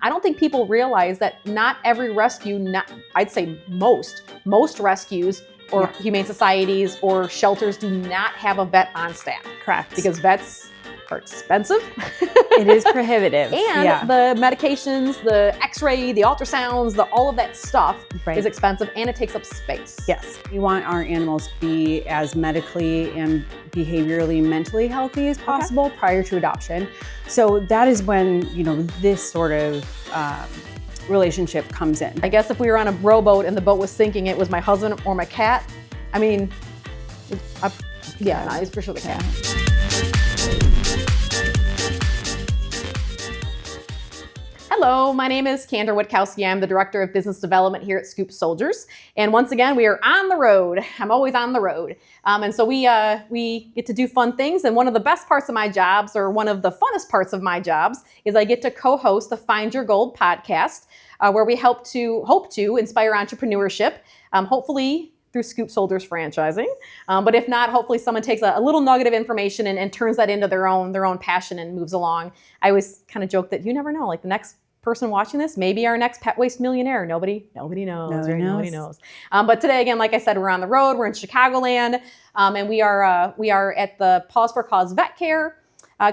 I don't think people realize that not every rescue, I'd say most rescues or humane societies or shelters do not have a vet on staff. Correct. Because vets are expensive. It is prohibitive. And the medications, the x-ray, the ultrasounds, all of that stuff is expensive, and it takes up space. Yes. We want our animals to be as medically and behaviorally, mentally healthy as possible prior to adoption. So that is when, this sort of relationship comes in. I guess if we were on a rowboat and the boat was sinking, it was my husband or my cat. I mean, it's for sure the cat. Hello, my name is Kendra Witkowski. I'm the Director of Business Development here at Scoop Soldiers. And once again, we are on the road. I'm always on the road. And so we get to do fun things. And one of the best parts of my jobs, or one of the funnest parts of my jobs, is I get to co-host the Find Your Gold podcast, where we hope to inspire entrepreneurship, hopefully through Scoop Soldiers franchising. But if not, hopefully someone takes a little nugget of information and turns that into their own passion and moves along. I always kind of joke that you never know, like the next person watching this, maybe our next pet waste millionaire. Nobody knows. Nobody knows. But today, again, like I said, we're on the road. We're in Chicagoland, and we are at the Paws for a Cause Vet Care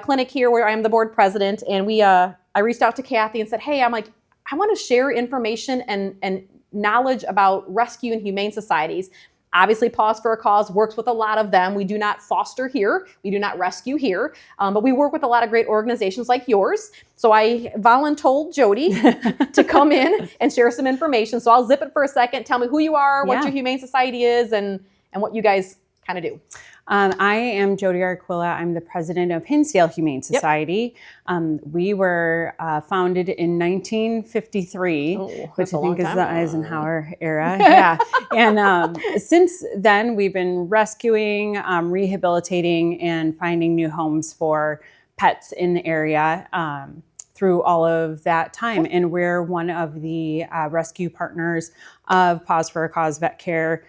clinic here, where I am the board president. And I reached out to Kathy and said, hey, I want to share information and knowledge about rescue and humane societies. Obviously, Paws for a Cause works with a lot of them. We do not foster here. We do not rescue here. But we work with a lot of great organizations like yours. So I voluntold Jodie to come in and share some information. So I'll zip it for a second. Tell me who you are, what your humane society is, and what you guys kind of do. I am Jodie Arquilla. I'm the president of Hinsdale Humane Society. We were founded in 1953, which I think is the Eisenhower era. And since then, we've been rescuing, rehabilitating, and finding new homes for pets in the area through all of that time. And we're one of the rescue partners of Paws for a Cause Vet Care.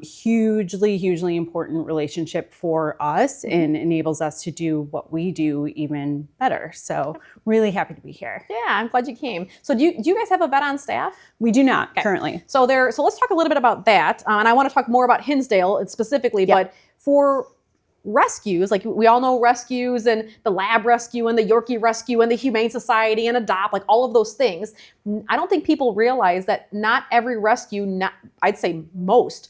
Hugely important relationship for us, and enables us to do what we do even better. So really happy to be here. Yeah, I'm glad you came. So do you guys have a vet on staff? We do not currently. So let's talk a little bit about that. And I want to talk more about Hinsdale specifically, but for rescues, like we all know rescues and the lab rescue and the Yorkie rescue and the Humane Society and adopt, like all of those things. I don't think people realize that not every rescue, I'd say most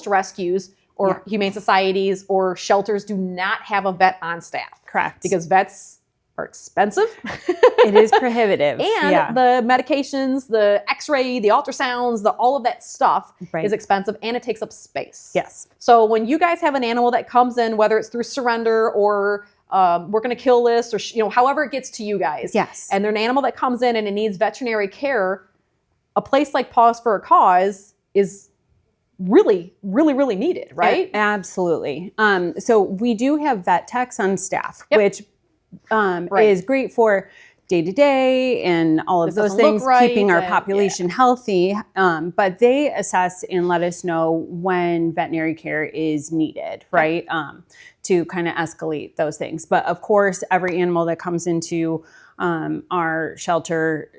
rescues or humane societies or shelters do not have a vet on staff. Correct. Because vets are expensive. It is prohibitive. And the medications, the x-ray, the ultrasounds, all of that stuff is expensive, and it takes up space. Yes. So when you guys have an animal that comes in, whether it's through surrender or we're going to kill this, or however it gets to you guys. Yes. And there's an animal that comes in and it needs veterinary care, a place like Paws for a Cause is really needed, right? Absolutely. So we do have vet techs on staff, which is great for day-to-day and all of those things, keeping our population healthy. But they assess and let us know when veterinary care is needed, right? To kind of escalate those things. But of course, every animal that comes into our shelter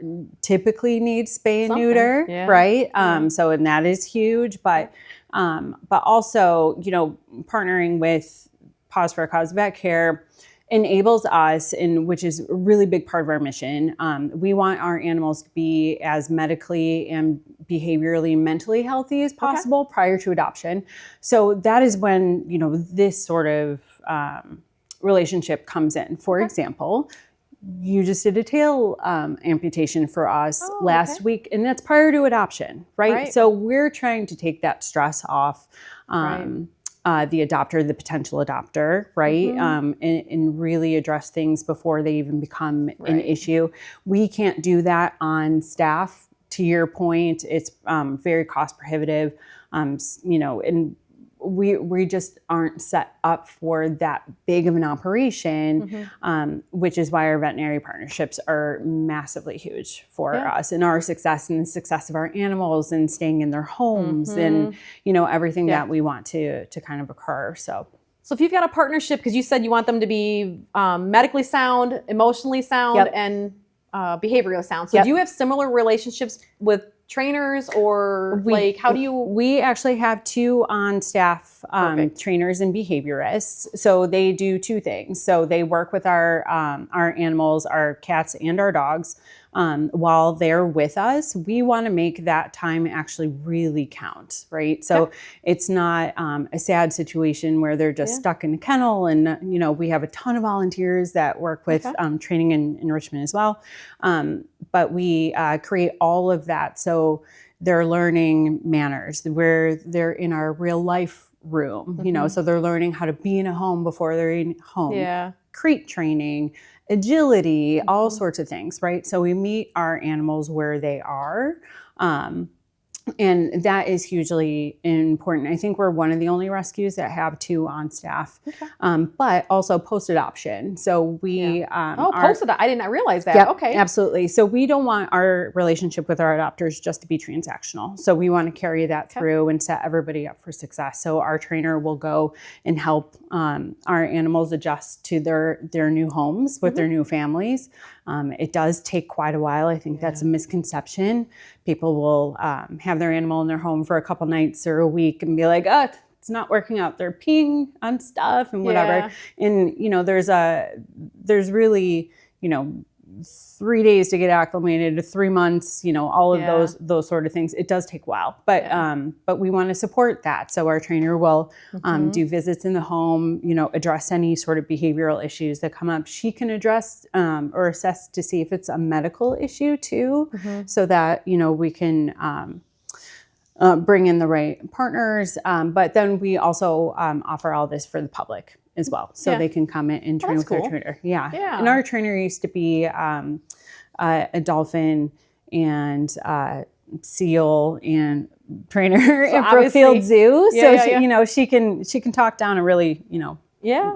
typically needs spay and neuter, right? So, and that is huge, but also, partnering with Paws for a Cause Vet Care enables us, and which is a really big part of our mission. We want our animals to be as medically and behaviorally, mentally healthy as possible prior to adoption. So that is when, this sort of relationship comes in. For example, you just did a tail amputation for us last week, and that's prior to adoption, right? So we're trying to take that stress off the adopter, the potential adopter, right? And really address things before they even become an issue. We can't do that on staff. To your point, it's very cost prohibitive, and we just aren't set up for that big of an operation, which is why our veterinary partnerships are massively huge for us and our success and the success of our animals and staying in their homes and, everything that we want to kind of occur. So if you've got a partnership, because you said you want them to be medically sound, emotionally sound, and behavioral sound. So do you have similar relationships with trainers, or how do you? We actually have 2 on staff trainers and behaviorists. So they do 2 things. So they work with our animals, our cats and our dogs, while they're with us. We want to make that time actually really count, right? So it's not a sad situation where they're just stuck in a kennel. And we have a ton of volunteers that work with training and enrichment as well. But we create all of that. So they're learning manners where they're in our real life room, so they're learning how to be in a home before they're in home. Crate training, agility, all sorts of things, right? So we meet our animals where they are. And that is hugely important. I think we're one of the only rescues that have 2 on staff, but also post-adoption. So we post-adoption. I did not realize that. Yep, okay, absolutely. So we don't want our relationship with our adopters just to be transactional. So we want to carry that through and set everybody up for success. So our trainer will go and help our animals adjust to their new homes with their new families. It does take quite a while. I think that's a misconception. People will have their animal in their home for a couple nights or a week and be like, oh, it's not working out. They're peeing on stuff and whatever. And, there's really, 3 days to get acclimated, 3 months, all of those sort of things. It does take a while, but we want to support that. So our trainer will do visits in the home, address any sort of behavioral issues that come up. She can address or assess to see if it's a medical issue too, so that, we can bring in the right partners. But then we also offer all this for the public as well. So they can come in and train with their trainer. Yeah. And our trainer used to be a dolphin and seal and trainer at Brookfield Zoo. So she can talk down a really,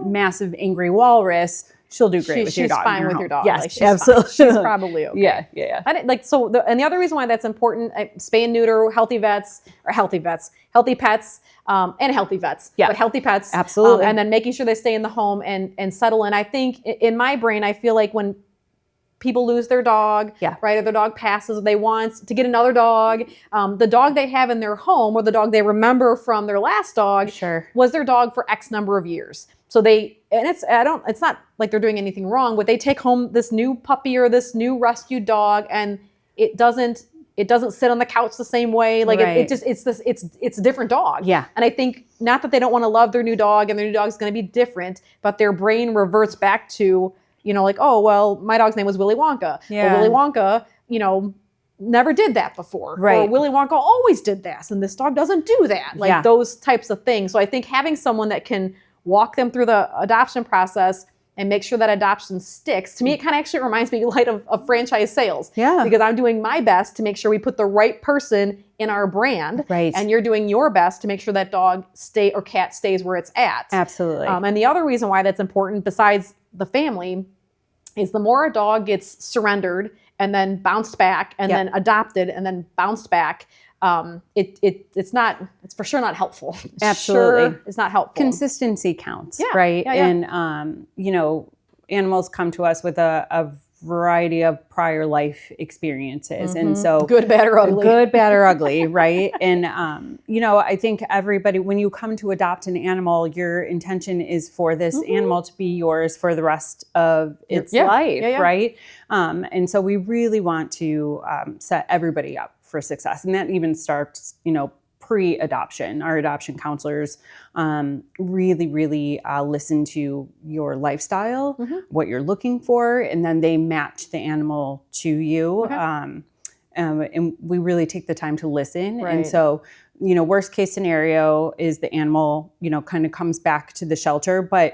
massive angry walrus. She'll do great with your dog. She's fine with your dog. Yes, she's absolutely. Fine. She's probably okay. Yeah. And the other reason why that's important, spay and neuter, healthy pets, and healthy vets. Yeah. But healthy pets. Absolutely. And then making sure they stay in the home and settle in. I think in my brain, I feel like when people lose their dog, right, or their dog passes, they want to get another dog. The dog they have in their home, or the dog they remember from their last dog, was their dog for X number of years. So it's not like they're doing anything wrong, but they take home this new puppy or this new rescued dog, and it doesn't sit on the couch the same way. Like it's a different dog. Yeah. And I think not that they don't want to love their new dog and their new dog's going to be different, but their brain reverts back to, oh, well, my dog's name was Willy Wonka. Yeah. Well, Willy Wonka, never did that before. Right. Or Willy Wonka always did this, and this dog doesn't do that. Like those types of things. So I think having someone that can walk them through the adoption process and make sure that adoption sticks. To me, it kind of actually reminds me of franchise sales. Yeah. Because I'm doing my best to make sure we put the right person in our brand. Right. And you're doing your best to make sure that dog or cat stays where it's at. Absolutely. And the other reason why that's important, besides the family, is the more a dog gets surrendered and then bounced back and then adopted and then bounced back, it's for sure not helpful. Absolutely. It's not helpful. Consistency counts, right? Yeah. And, animals come to us with a variety of prior life experiences. And so good, bad, or ugly, right? And, I think everybody, when you come to adopt an animal, your intention is for this animal to be yours for the rest of its life, right? And so we really want to set everybody up for success. And that even starts, pre-adoption. Our adoption counselors really, really listen to your lifestyle, what you're looking for, and then they match the animal to you. And we really take the time to listen. Right. And so, worst case scenario is the animal, kind of comes back to the shelter, but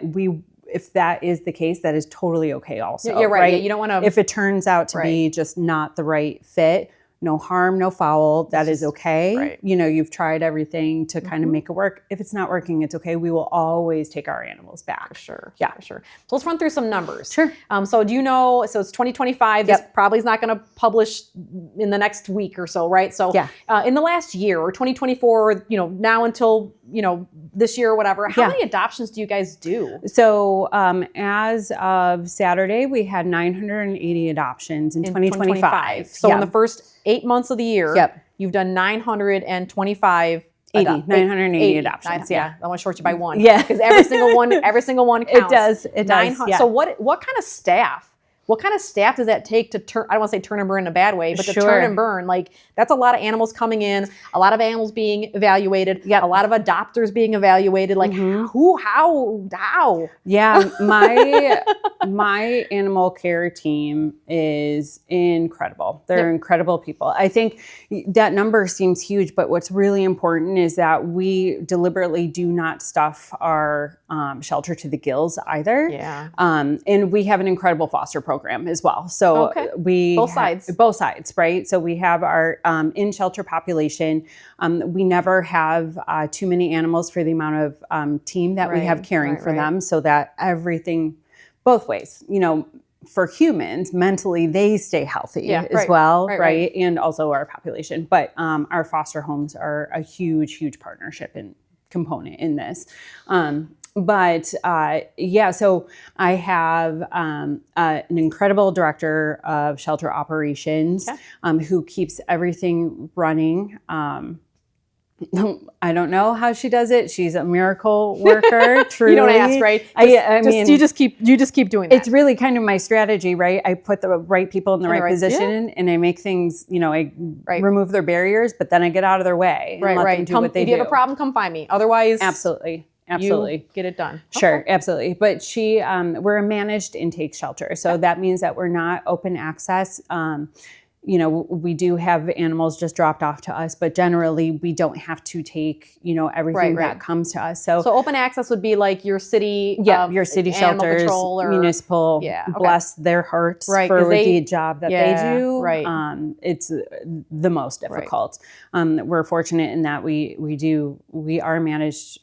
if that is the case, that is totally okay also. You're right. Yeah, you don't want to. If it turns out to be just not the right fit, no harm, no foul. That is okay. Right. You've tried everything to kind of make it work. If it's not working, it's okay. We will always take our animals back. For sure. Yeah. For sure. So let's run through some numbers. Sure. So do you know, so it's 2025. This probably is not going to publish in the next week or so, right? So in the last year, or 2024, now until this year or whatever. How many adoptions do you guys do? So as of Saturday, we had 980 adoptions in 2025. So in the first 8 months of the year, you've done 925 980 adoptions. I want to short you by one. Yeah. Because every single one counts. It does. So what kind of staff? What kind of staff does that take to turn, I don't want to say turn and burn in a bad way, but to turn and burn? Like, that's a lot of animals coming in, a lot of animals being evaluated, a lot of adopters being evaluated. Like, how? Yeah, my animal care team is incredible. They're incredible people. I think that number seems huge, but what's really important is that we deliberately do not stuff our shelter to the gills either. Yeah. And we have an incredible foster program as well. So we both sides, right? So we have our in-shelter population. We never have too many animals for the amount of team that we have caring for them, so that everything, both ways, for humans, mentally, they stay healthy as well, right? And also our population. But our foster homes are a huge, huge partnership and component in this. So I have an incredible director of shelter operations who keeps everything running. I don't know how she does it. She's a miracle worker. Truly. You don't ask, right? You just keep doing that. It's really kind of my strategy, right? I put the right people in the right position, and I make things. I remove their barriers, but then I get out of their way and let them do what they do. If you have a problem, come find me. Otherwise, absolutely. You get it done. Sure, absolutely. But we're a managed intake shelter, so that means that we're not open access. We do have animals just dropped off to us, but generally we don't have to take, everything that comes to us. So open access would be like your city, your city shelters, Municipal, bless their hearts for the job that they do. Right. It's the most difficult. Right. We're fortunate in that we are managed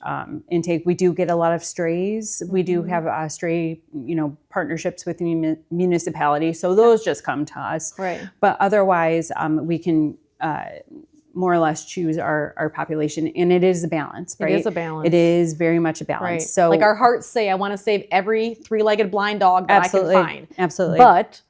intake. We do get a lot of strays. We do have stray, partnerships with the municipality. So those just come to us. Right. But otherwise, we can more or less choose our population, and it is a balance, right? It is a balance. It is very much a balance. Right. So, like our hearts say, I want to save every three-legged blind dog that I can find. Absolutely. But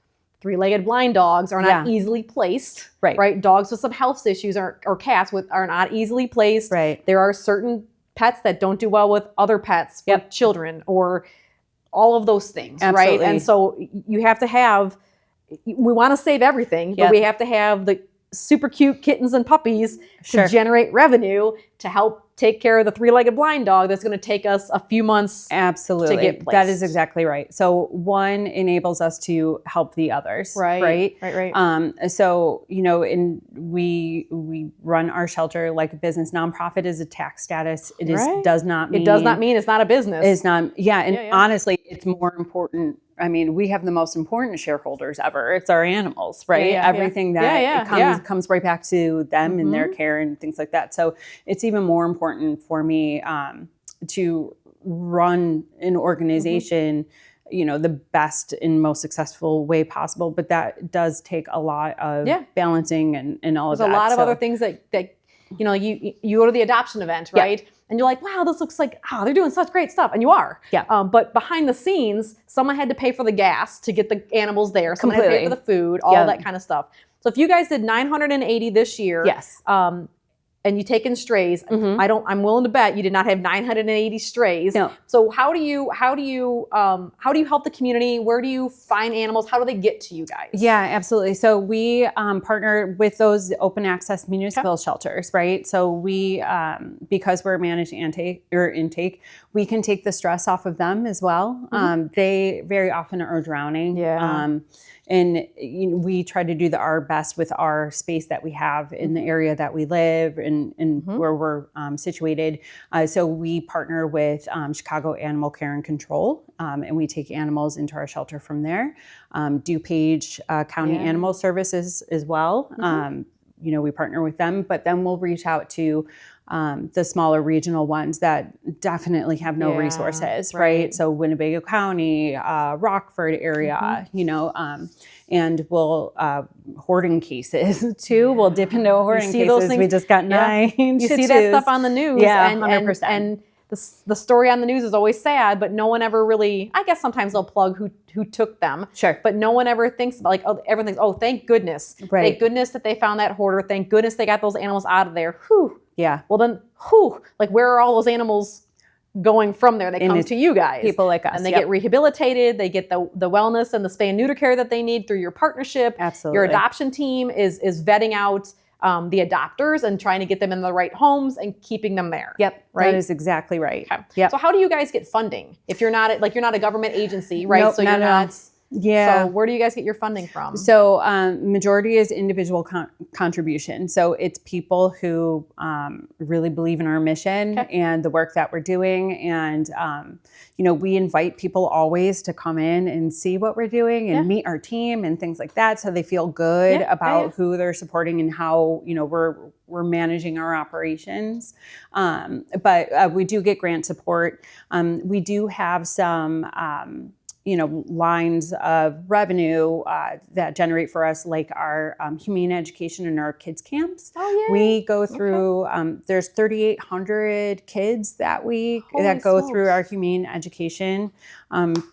three-legged blind dogs are not easily placed. Right. Dogs with some health issues or cats are not easily placed. Right. There are certain pets that don't do well with other pets, with children, or all of those things. Absolutely. Right. And so you have to have. We want to save everything, but we have to have the super cute kittens and puppies to generate revenue to help take care of the three-legged blind dog that's going to take us a few months to get placed. That is exactly right. So one enables us to help the others. Right. So, and we run our shelter like a business. Nonprofit is a tax status. It does not mean it's not a business. It's not. Honestly, it's more important. I mean, we have the most important shareholders ever. It's our animals, right? Everything that comes right back to them and their care and things like that. So it's even more important for me to run an organization, the best and most successful way possible. But that does take a lot of balancing and all of that. There's a lot of other things that you go to the adoption event, right? And you're like, wow, this looks like, they're doing such great stuff. And you are. Yeah. But behind the scenes, someone had to pay for the gas to get the animals there. Someone had to pay for the food, all that kind of stuff. So if you guys did 980 this year, and you take in strays, I'm willing to bet you did not have 980 strays. No. So how do you help the community? Where do you find animals? How do they get to you guys? Yeah, absolutely. So we partner with those open access municipal shelters, right? So we, because we're managed intake, we can take the stress off of them as well. They very often are drowning. Yeah. And we try to do our best with our space that we have in the area that we live and where we're situated. So we partner with Chicago Animal Care and Control, and we take animals into our shelter from there. DuPage County Animal Services as well. We partner with them, but then we'll reach out to the smaller regional ones that definitely have no resources, right? So Winnebago County, Rockford area, and we'll hoarding cases too. We'll dip into hoarding cases. Those things, we just got 9 You see that stuff on the news. Yeah, 100%. And the story on the news is always sad, but no one ever really, I guess sometimes they'll plug who took them. Sure. But no one ever thinks about, like, oh, everyone thinks, oh, thank goodness. Right. Thank goodness that they found that hoarder. Thank goodness they got those animals out of there. Whew. Yeah. Well then, whew, like, where are all those animals going from there? They come to you guys. People like us. And they get rehabilitated. They get the wellness and the spay and neuter care that they need through your partnership. Absolutely. Your adoption team is vetting out the adopters and trying to get them in the right homes and keeping them there. Yep, right. That is exactly right. Okay. Yep. So how do you guys get funding if you're not you're not a government agency, right? Nope, so you're not. Yeah. So where do you guys get your funding from? So majority is individual contribution. So it's people who really believe in our mission and the work that we're doing. And, we invite people always to come in and see what we're doing and meet our team and things like that. So they feel good about who they're supporting and how, we're managing our operations. But we do get grant support. We do have some, lines of revenue that generate for us, like our humane education and our kids camps. Oh, yeah. We go through, there's 3,800 kids that go through our humane education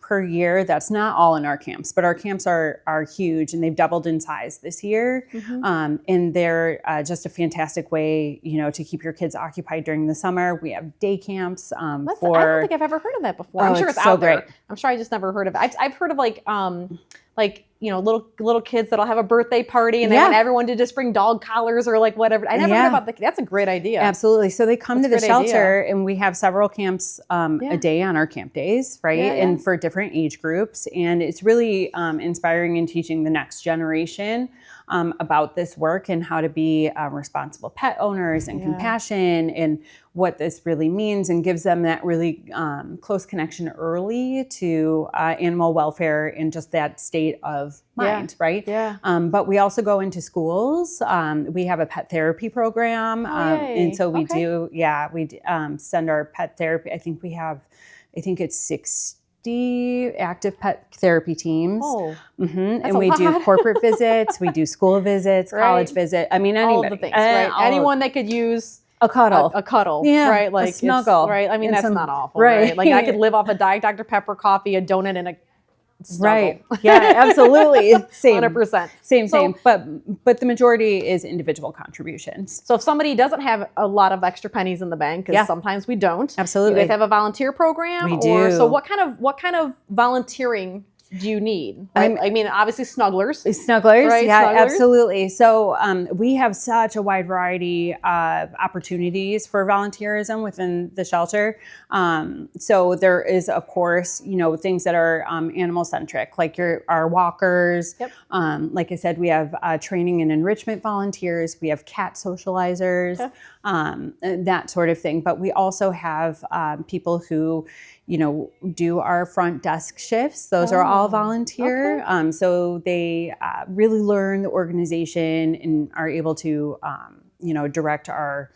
per year. That's not all in our camps, but our camps are huge, and they've doubled in size this year. And they're just a fantastic way, to keep your kids occupied during the summer. We have day camps I don't think I've ever heard of that before. I'm sure it's so out there. great. I'm sure I just never heard of it. I've heard of little kids that'll have a birthday party and they want everyone to just bring dog collars or like whatever. I never heard about that's a great idea. Absolutely. So they come to the shelter and we have several camps a day on our camp days, right? And for different age groups. And it's really inspiring and teaching the next generation about this work and how to be responsible pet owners and compassion and what this really means, and gives them that really close connection early to animal welfare and just that state of mind, right? Yeah. But we also go into schools. We have a pet therapy program. And so we do, we send our pet therapy. I think it's 60 active pet therapy teams. And we do corporate visits, we do school visits, college visit. I mean, anybody. All the things, right? Anyone that could use a cuddle, right? Like a snuggle, right? I mean, that's not awful, right? Like I could live off a Diet Dr. Pepper coffee, a donut, and a snuggle. Right? Yeah, absolutely. Same, 100%. Same. But the majority is individual contributions. So if somebody doesn't have a lot of extra pennies in the bank, because sometimes we don't. Absolutely. You guys have a volunteer program? We do. So what kind of volunteering do you need? Right? I mean, obviously Snugglers. Snugglers, right? yeah, Snugglers. Absolutely. So we have such a wide variety of opportunities for volunteerism within the shelter. So there is, of course, things that are animal-centric, like our walkers. Like I said, we have training and enrichment volunteers. We have cat socializers, that sort of thing. But we also have people who do our front desk shifts. Those are all volunteer. So they really learn the organization and are able to, direct our,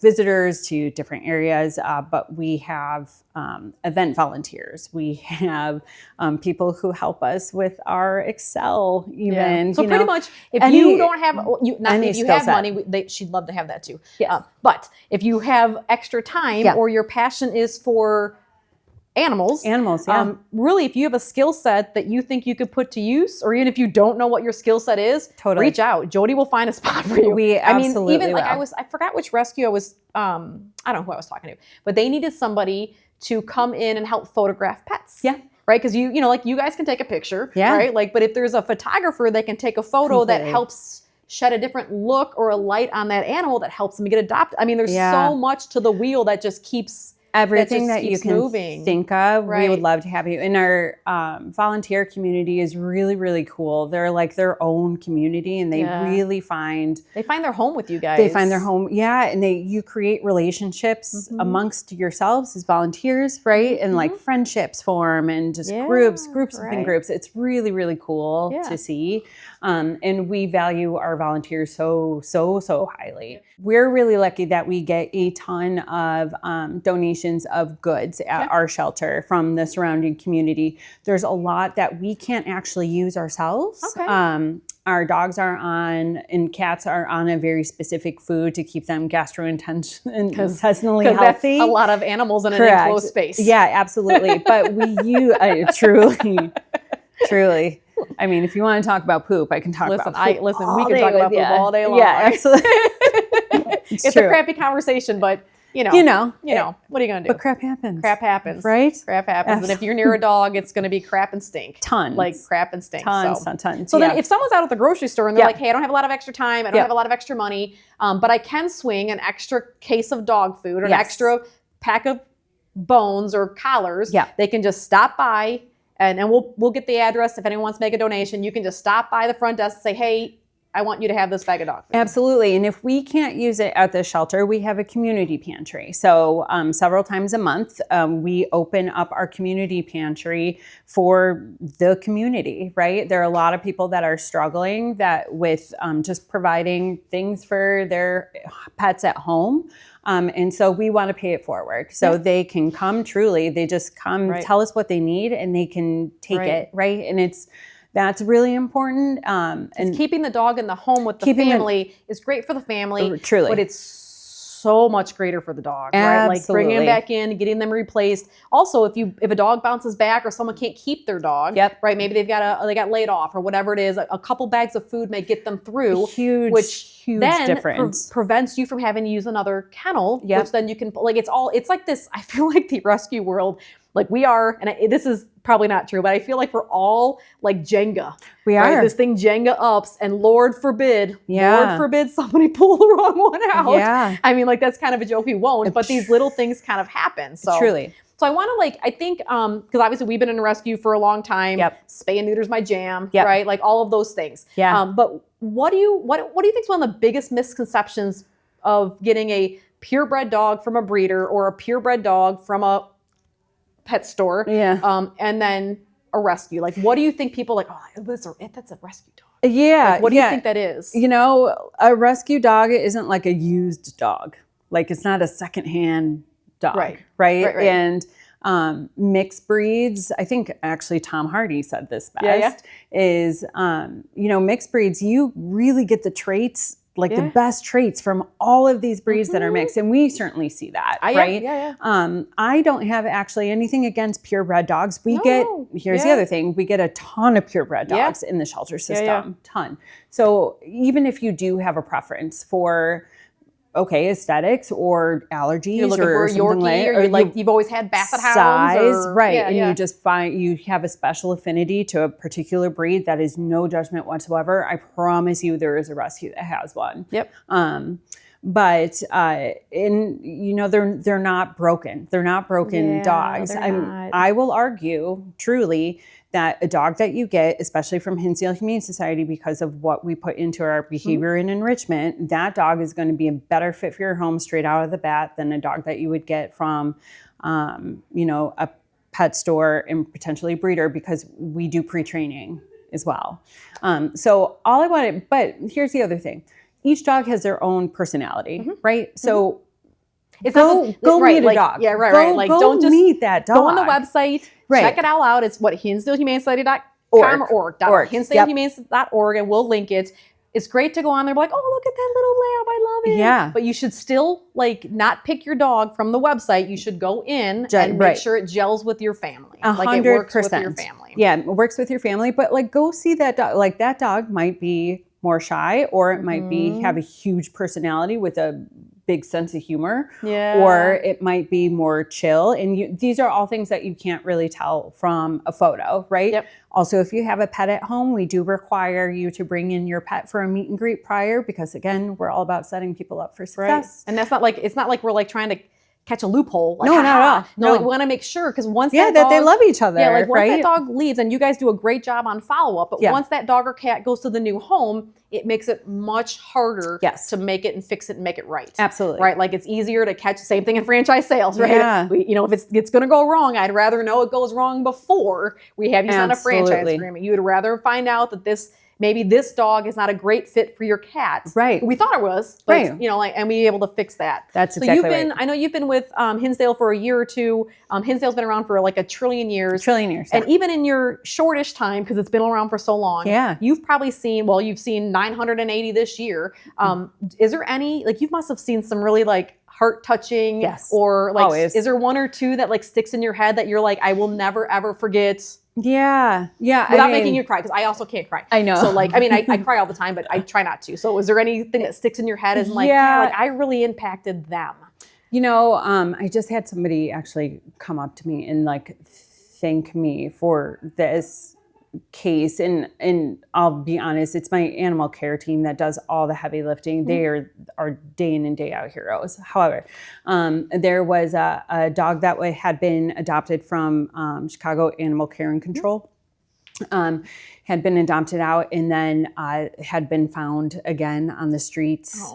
visitors to different areas. But we have event volunteers. We have people who help us with our Excel even. Yeah. So pretty much if you don't have, if you have money, she'd love to have that too. Yes. But if you have extra time or your passion is for animals, really, if you have a skill set that you think you could put to use, or even if you don't know what your skill set is, reach out. Jodie will find a spot for you. We absolutely even like I forgot which rescue I was, I don't know who I was talking to, but they needed somebody to come in and help photograph pets. Yeah. Right? Because you guys can take a picture, right? Like, but if there's a photographer that can take a photo that helps shed a different look or a light on that animal that helps them get adopted. I mean, there's so much to the wheel that just keeps everything that you can think of. Right. We would love to have you. And our volunteer community is really, really cool. They're like their own community, and they really find their home with you guys. They find their home, and you create relationships amongst yourselves as volunteers, right? And like friendships form, and just groups within groups. It's really, really cool to see. And we value our volunteers so highly. We're really lucky that we get a ton of donations donations of goods at our shelter from the surrounding community. There's a lot that we can't actually use ourselves. Our dogs are on, and cats are on a very specific food to keep them gastrointestinally healthy. That's a lot of animals in an enclosed space. Yeah, absolutely. But we use, truly. I mean, if you want to talk about poop, I can talk about poop. We can talk about poop all day long. Yeah, absolutely. It's a crappy conversation, but you know, what are you going to do? But crap happens. Crap happens. Right? Crap happens. And if you're near a dog, it's going to be crap and stink. Tons. Like crap and stink. Tons. So then if someone's out at the grocery store and they're like, hey, I don't have a lot of extra time. I don't have a lot of extra money, but I can swing an extra case of dog food or an extra pack of bones or collars. They can just stop by and we'll get the address. If anyone wants to make a donation, you can just stop by the front desk and say, hey, I want you to have this bag of dog food. Absolutely. And if we can't use it at the shelter, we have a community pantry. So several times a month, we open up our community pantry for the community, right? There are a lot of people that are struggling with just providing things for their pets at home. And so we want to pay it forward. So they can come they just come, tell us what they need and they can take it, right? And that's really important. And keeping the dog in the home with the family is great for the family. Truly. But it's so much greater for the dog, right? Like bringing them back in, getting them replaced. Also, if a dog bounces back or someone can't keep their dog, right? Maybe they got laid off or whatever it is. A couple bags of food may get them through, huge difference. Prevents you from having to use another kennel, which then you can it's like this. I feel like the rescue world. Like we are, and this is probably not true, but I feel like we're all like Jenga. We are. Right? This thing Jenga ups, and Lord forbid somebody pull the wrong one out. Yeah. I mean, like that's kind of a joke. We won't, but these little things kind of happen. So truly. So I want to I think, because obviously we've been in rescue for a long time. Spay and neuter's my jam, right? Like all of those things. But what do you think is one of the biggest misconceptions of getting a purebred dog from a breeder or a purebred dog from a pet store, and then a rescue? Like, what do you think people that's a rescue dog? Yeah. What do you think that is? You know, a rescue dog isn't like a used dog. Like it's not a secondhand dog, right? And mixed breeds, I think actually Tom Hardy said this best, is, mixed breeds, you really get the traits the best traits from all of these breeds that are mixed. And we certainly see that, right? I don't have actually anything against purebred dogs. Here's the other thing. We get a ton of purebred dogs in the shelter system, ton. So even if you do have a preference for aesthetics or allergies, you're looking for a Yorkie, or you've always had Basset Hounds, size, and you just find you have a special affinity to a particular breed that is no judgment whatsoever. I promise you, there is a rescue that has one. But they're not broken. They're not broken dogs. I will argue truly that a dog that you get, especially from Hinsdale Humane Society, because of what we put into our behavior and enrichment, that dog is going to be a better fit for your home straight out of the bat than a dog that you would get from, a pet store and potentially a breeder, because we do pre-training as well. So all I wanted, but here's the other thing. Each dog has their own personality, right? So it's go meet a dog. Like go don't just meet that dog. Go on the website, check it all out. It's HinsdaleHumaneSociety.com or HinsdaleHumane.org, and we'll link it. It's great to go on there, like, oh, look at that little lab, I love it. Yeah. But you should still not pick your dog from the website. You should go in and make sure it gels with your family. 100%. Like it works with your family. Yeah, it works with your family. But go see that dog. Like that dog might be more shy, or it might have a huge personality with a big sense of humor, or it might be more chill. And these are all things that you can't really tell from a photo, right? Also, if you have a pet at home, we do require you to bring in your pet for a meet and greet prior, because again, we're all about setting people up for success. And that's it's not like we're trying to catch a loophole. No, not at all. No, we want to make sure, because once that they love each other. Yeah, once that dog leaves, and you guys do a great job on follow-up, but once that dog or cat goes to the new home, it makes it much harder to make it and fix it and make it right. Absolutely. Right? Like it's easier to catch, same thing in franchise sales, right? Yeah. If it's going to go wrong, I'd rather know it goes wrong before we have you sign a franchise agreement. You would rather find out that this maybe this dog is not a great fit for your cat. Right. We thought it was, but and we were able to fix that. That's exactly right. I know you've been with Hinsdale for a year or two. Hinsdale's been around for like a trillion years. And even in your shortish time, because it's been around for so long, you've probably seen, you've seen 980 this year. Is there any, you must have seen some really heart touching, or always. Is there one or two that sticks in your head that you're like, I will never ever forget? Yeah. Without making you cry, because I also can't cry. I know. So I cry all the time, but I try not to. So is there anything that sticks in your head as I really impacted them? I just had somebody actually come up to me and thank me for this case, and I'll be honest, it's my animal care team that does all the heavy lifting. They are day in and day out heroes. However, there was a dog that had been adopted from Chicago Animal Care and Control, had been adopted out, and then had been found again on the streets.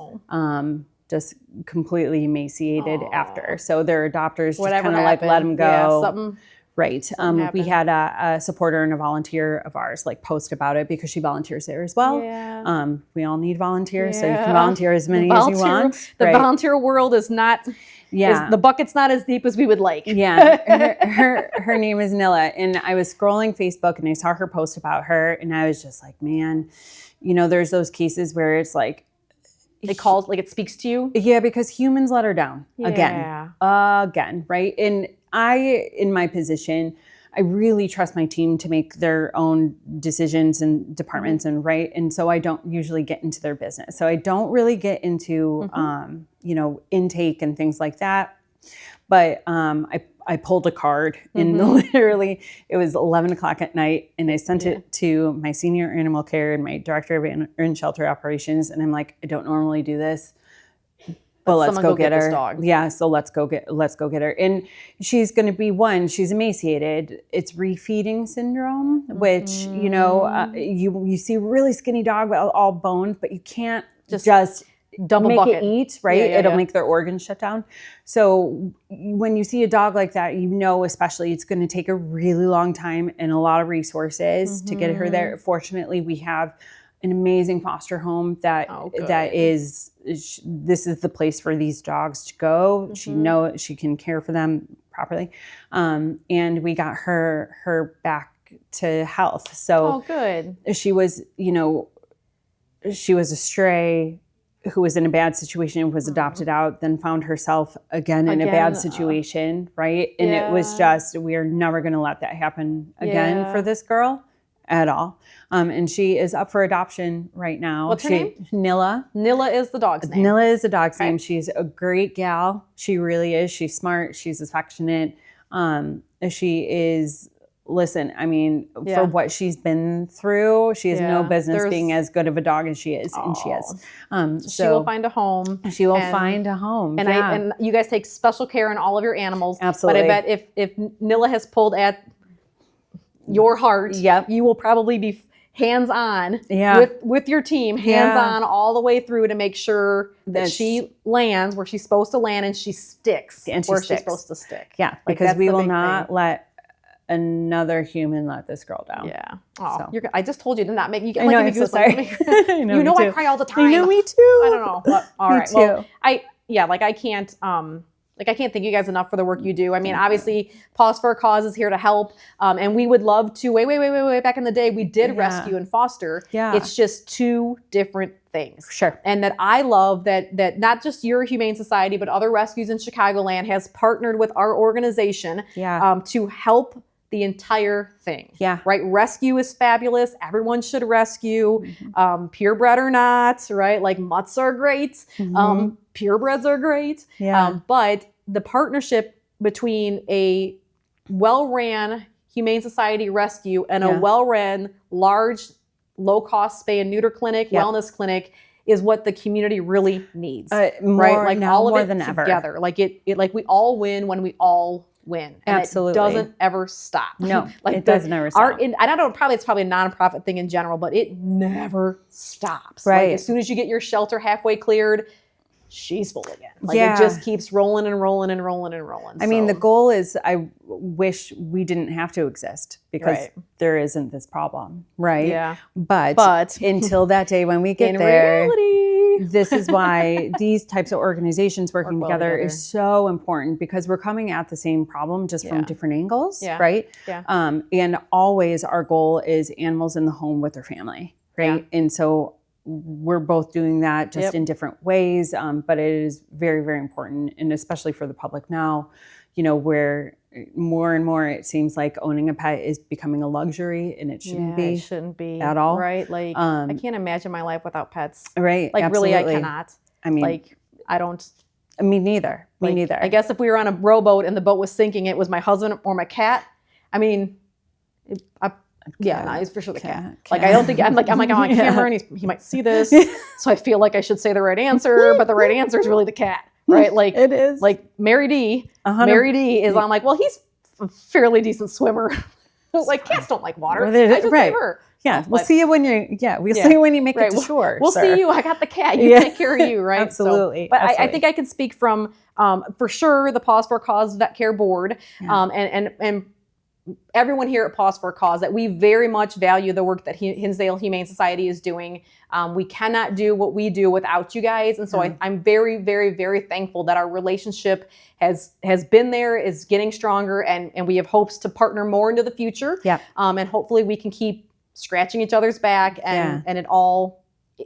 Just completely emaciated after. So their adopters just kind of let them go. Yeah, something. Right. We had a supporter and a volunteer of ours post about it, because she volunteers there as well. Yeah. We all need volunteers, so you can volunteer as many as you want. The volunteer world is not, the bucket's not as deep as we would like. Her name is Nilla, and I was scrolling Facebook and I saw her post about her, and I was just like, man, there's those cases where it's it speaks to you. Yeah, because humans let her down again, right? And in my position, I really trust my team to make their own decisions and departments and right. And so I don't usually get into their business. So I don't really get into, intake and things like that. But I pulled a card and literally it was 11 o'clock at night, and I sent it to my senior animal care and my director of animal shelter operations. And I'm like, I don't normally do this, but let's go get her. Dog. Yeah. So let's go get her. And she's going to be she's emaciated. It's refeeding syndrome, which, you see really skinny dog with all bones, but you can't just double make bucket. It eat, right? It'll make their organs shut down. So when you see a dog like that, especially it's going to take a really long time and a lot of resources to get her there. Fortunately, we have an amazing foster home that is this is the place for these dogs to go. She can care for them properly. And we got her back to health. So good. She was a stray who was in a bad situation, was adopted out, then found herself again in a bad situation, right? And it was just, we are never going to let that happen again for this girl at all. And she is up for adoption right now. What's her name? Nilla. Nilla is the dog's name. Nilla is the dog's name. She's a great gal. She really is. She's smart. She's affectionate. She is... Listen, I mean, for what she's been through, she has no business being as good of a dog as she is, and she is. She will find a home. She will find a home. And and you guys take special care on all of your animals. Absolutely. But I bet if Nilla has pulled at your heart, you will probably be hands-on with your team, hands-on all the way through to make sure that she lands where she's supposed to land and she sticks where she's supposed to stick. Yeah, because we will not let another human let this girl down. Yeah. Oh, so. I just told you to not make you. I know. I'm so sorry. I cry all the time. I know, me too. I don't know. But, all right. Too. Well, I can't. I can't thank you guys enough for the work you do. I mean, obviously, Pause for a Cause is here to help, and we would love to. Way back in the day, we did rescue and foster. Yeah. It's just two different things. Sure. And that I love that not just your Humane Society, but other rescues in Chicagoland has partnered with our organization to help the entire thing. Yeah. Right. Rescue is fabulous. Everyone should rescue, purebred or not, right? Mutts are great. Purebreds are great. Yeah. But the partnership between a well-ran Humane Society rescue and a well-ran, large, low-cost spay and neuter clinic, wellness clinic is what the community really needs. Right? All of it than together. Ever. We all win when we all win. And absolutely. It doesn't ever stop. No, it doesn't ever stop. And I don't it's probably a nonprofit thing in general, but it never stops. Right. As soon as you get your shelter halfway cleared, she's full again. Like it just keeps rolling and rolling and rolling and rolling. I mean, the goal is, I wish we didn't have to exist because there isn't this problem, right? Yeah. But until that day when we get there, reality, this is why these types of organizations working together is so important, because we're coming at the same problem just from different angles, right? Yeah. And always our goal is animals in the home with their family, right? Yeah. And so we're both doing that just in different ways, but it is very, very important, and especially for the public now, you know, where more and more it seems like owning a pet is becoming a luxury, and it shouldn't be. It shouldn't be at all, right? Like I can't imagine my life without pets, right? Like absolutely. really, I cannot. I mean, like I don't. Me neither. Me neither. I guess if we were on a rowboat and the boat was sinking, it was my husband or my cat. I mean, it's for sure the cat. Like I don't think I'm on camera and he might see this, so I feel like I should say the right answer, but the right answer is really the cat, right? Like it is. Like Mary D. Mary D. is I'm like, well, he's a fairly decent swimmer. Like cats don't like water. I just say her. Yeah, we'll see you when you. We'll see you when you make it to shore. We'll see you. I got the cat. You take care of you, right? Absolutely. So, but I think I can speak from for sure the Pause for a Cause Vet Care Board, and everyone here at Pause for a Cause, that we very much value the work that Hinsdale Humane Society is doing. We cannot do what we do without you guys. And so I'm very, very, very thankful that our relationship has been there, is getting stronger, and we have hopes to partner more into the future. Yeah. And hopefully we can keep scratching each other's back and it all,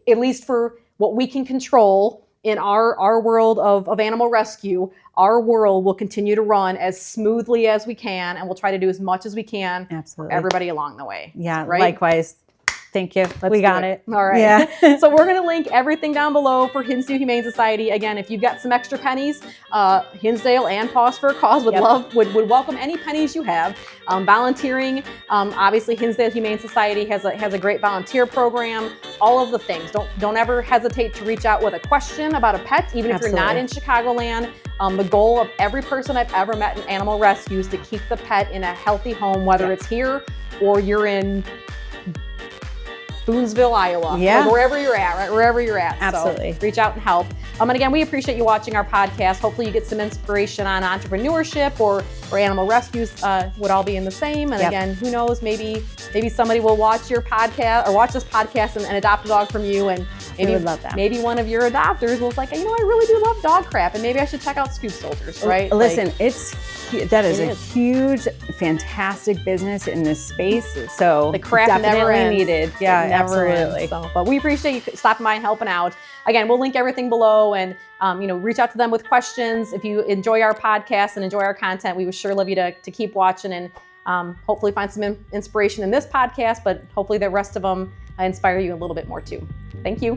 at least for what we can control in our world of animal rescue, our world will continue to run as smoothly as we can, and we'll try to do as much as we can for everybody along the way. Yeah, right? Likewise. Thank you. We got it. All right. Yeah. So we're going to link everything down below for Hinsdale Humane Society. Again, if you've got some extra pennies, Hinsdale and Pause for a Cause would welcome any pennies you have. Volunteering, obviously Hinsdale Humane Society has a great volunteer program. All of the things. Don't ever hesitate to reach out with a question about a pet, even if you're not in Chicagoland. The goal of every person I've ever met in animal rescue is to keep the pet in a healthy home, whether it's here or you're in Boonesville, Iowa, or wherever you're at, right? Wherever you're at. Absolutely. So reach out and help. And again, we appreciate you watching our podcast. Hopefully you get some inspiration on entrepreneurship or animal rescues would all be in the same. And again, who knows, maybe somebody will watch your podcast or watch this podcast and adopt a dog from you. And maybe would love that. Maybe one of your adopters was like, you know, I really do love dog crap, and maybe I should check out Scoop Soldiers, right? Listen, that is a huge, fantastic business in this space. So the crap definitely never ends. Needed. Yeah, absolutely. So, but we appreciate you stopping by and helping out. Again, we'll link everything below, and reach out to them with questions. If you enjoy our podcast and enjoy our content, we would sure love you to keep watching and hopefully find some inspiration in this podcast, but hopefully the rest of them inspire you a little bit more too. Thank you.